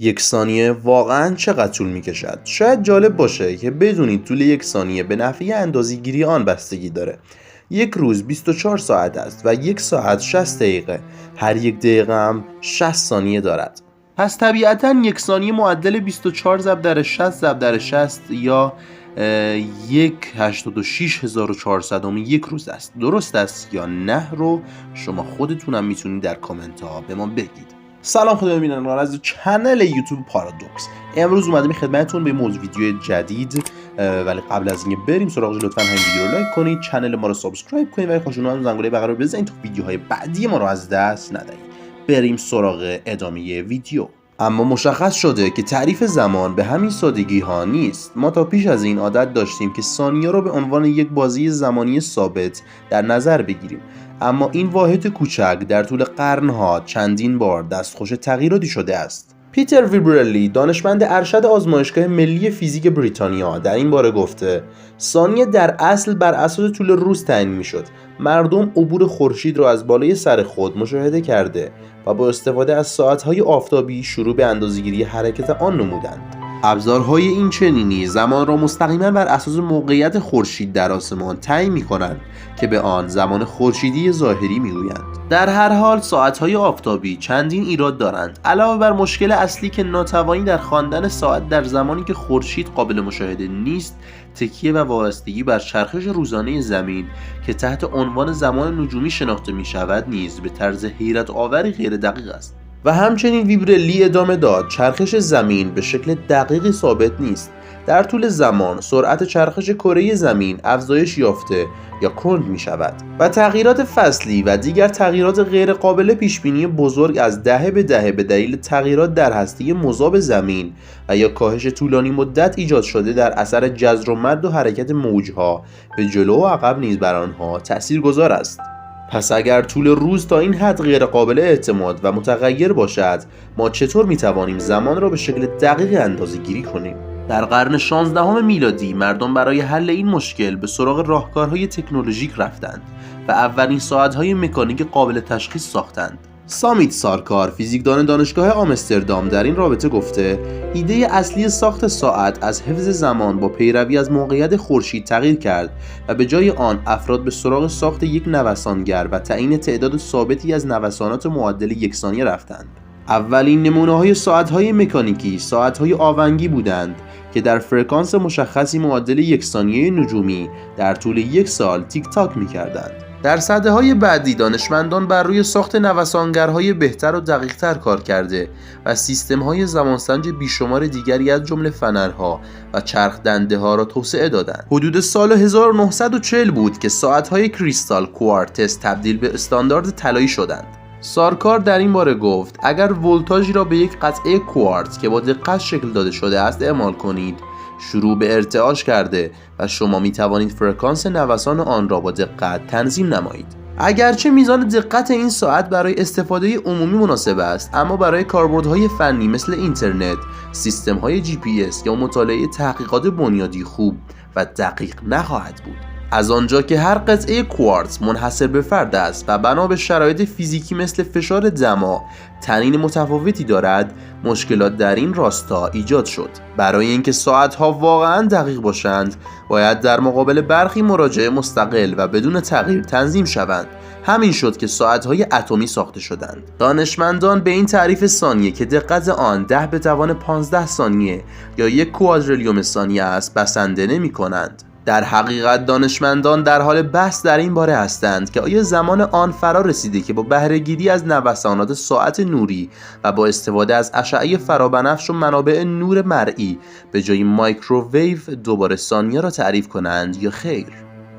یک ثانیه واقعاً چقدر طول میکشد؟ شاید جالب باشه که بدونید طول یک ثانیه به نحوه اندازه‌گیری آن بستگی داره. یک روز 24 ساعت است و یک ساعت 60 دقیقه. هر یک دقیقه هم 60 ثانیه دارد. پس طبیعتاً یک ثانیه معادل 24 ضرب در 60 ضرب در 60 یا 1,86,400 یک روز است. درست است یا نه رو شما خودتونم میتونید در کامنت ها به ما بگید. سلام خدمت بینندگان از کانال یوتیوب پارادوکس. امروز اومدم خدمتتون به موضوع ویدیو جدید، ولی قبل از اینکه بریم سراغش لطفاً همین ویدیو رو لایک کنید، کانال ما رو سابسکرایب کنید و خوشتون اومد زنگوله بغل رو بزنید تا ویدیوهای بعدی ما رو از دست ندهید. بریم سراغ ادامه ویدیو. اما مشخص شده که تعریف زمان به همین سادگی ها نیست. ما تا پیش از این عادت داشتیم که ثانیه رو به عنوان یک بازی زمانی ثابت در نظر بگیریم، اما این واحد کوچک در طول قرنها چندین بار دستخوش تغییراتی شده است. پیتر ویبرلی، دانشمند ارشد آزمایشگاه ملی فیزیک بریتانیا، در این باره گفته ثانیه در اصل بر اساس طول روز تعیین میشد. مردم عبور خورشید را از بالای سر خود مشاهده کرده و با استفاده از ساعت‌های آفتابی شروع به اندازه‌گیری حرکت آن نمودند. ابزارهای این چنینی زمان را مستقیما بر اساس موقعیت خورشید در آسمان تعیین می‌کنند که به آن زمان خورشیدی ظاهری می‌گویند. در هر حال ساعت‌های آفتابی چندین ایراد دارند. علاوه بر مشکل اصلی که ناتوانی در خواندن ساعت در زمانی که خورشید قابل مشاهده نیست، تکیه و وابستگی بر چرخش روزانه زمین که تحت عنوان زمان نجومی شناخته می‌شود نیز به طرز حیرت آوری غیر دقیق است. و همچنین ویبرلی ادامه داد چرخش زمین به شکل دقیقی ثابت نیست. در طول زمان سرعت چرخش کره زمین افزایش یافته یا کند می شود و تغییرات فصلی و دیگر تغییرات غیر قابل پیش بینی بزرگ از دهه به دهه به دلیل تغییرات در هسته مذاب زمین و یا کاهش طولانی مدت ایجاد شده در اثر جزر و مد و حرکت موجها به جلو و عقب نیز بر آنها تاثیرگذار است. پس اگر طول روز تا این حد غیر قابل اعتماد و متغیر باشد، ما چطور می توانیم زمان را به شکل دقیق اندازه گیری کنیم؟ در قرن 16 میلادی مردم برای حل این مشکل به سراغ راهکارهای تکنولوژیک رفتند و اولین ساعت‌های مکانیک قابل تشخیص ساختند. سامیت سارکار، فیزیکدان دانشگاه آمستردام، در این رابطه گفته ایده اصلی ساخت ساعت از حفظ زمان با پیروی از موقعیت خورشید تغییر کرد و به جای آن افراد به سراغ ساخت یک نوسانگر و تعیین تعداد ثابتی از نوسانات معادل یک ثانیه رفتند. اولین نمونه‌های ساعت‌های مکانیکی ساعت‌های آونگی بودند که در فرکانس مشخصی معادل یک ثانیه نجومی در طول یک سال تیک تاک می‌کردند. در سده‌های بعدی دانشمندان بر روی ساخت نوسانگرهای بهتر و دقیق‌تر کار کرده و سیستم‌های زمانسنج بیشمار دیگری از جمله فنرها و چرخ دنده‌ها را توسعه دادند. حدود سال 1940 بود که ساعت‌های کریستال کوارتز تبدیل به استاندارد طلایی شدند. سارکار در این باره گفت اگر ولتاژی را به یک قطعه کوارتز که با دقت شکل داده شده است اعمال کنید، شروع به ارتعاش کرده و شما می توانید فرکانس نوسان آن را با دقت تنظیم نمایید. اگرچه میزان دقت این ساعت برای استفاده عمومی مناسب است، اما برای کاربردهای فنی مثل اینترنت، سیستم‌های GPS یا مطالعه تحقیقات بنیادی خوب و دقیق نخواهد بود. از آنجا که هر قطعه کوارتز منحصر به فرد است و بنا به شرایط فیزیکی مثل فشار دما طنین متفاوتی دارد، مشکلات در این راستا ایجاد شد. برای اینکه ساعت‌ها واقعاً دقیق باشند، باید در مقابل برخی مراجع مستقل و بدون تغییر تنظیم شوند. همین شد که ساعت‌های اتمی ساخته شدند. دانشمندان به این تعریف ثانیه که دقت آن 10 به توان 15 ثانیه یا 1 کوادریلیوم ثانیه است بسنده نمی‌کنند. در حقیقت دانشمندان در حال بحث در این باره هستند که آیا زمان آن فرا رسیده که با بهره‌گیری از نوسانات ساعت نوری و با استفاده از اشعه فرابنفش و منابع نور مرئی به جای مایکروویو دوباره ثانیه را تعریف کنند یا خیر.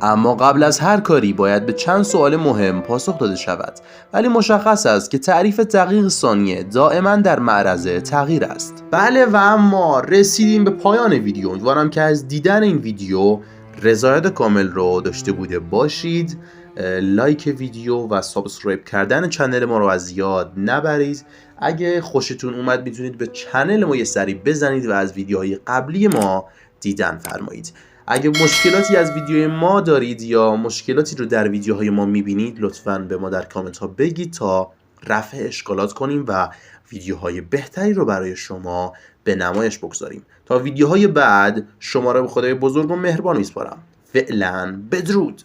اما قبل از هر کاری باید به چند سوال مهم پاسخ داده شود، ولی مشخص است که تعریف دقیق ثانیه دائما در معرض تغییر است. بله و اما رسیدیم به پایان ویدیو. امیدوارم که از دیدن این ویدیو رضایت کامل رو داشته بوده باشید. لایک ویدیو و سابسکرایب کردن کانال ما رو از یاد نبرید. اگه خوشتون اومد میتونید به کانال ما یه سری بزنید و از ویدیوهای قبلی ما دیدن فرمایید. اگه مشکلاتی از ویدیوی ما دارید یا مشکلاتی رو در ویدیوهای ما میبینید، لطفاً به ما در کامنت ها بگید تا رفع اشکالات کنیم و ویدیوهای بهتری رو برای شما به نمایش بگذاریم. تا ویدیوهای بعد شما را به خدای بزرگ و مهربان میسپارم. فعلا بدرود.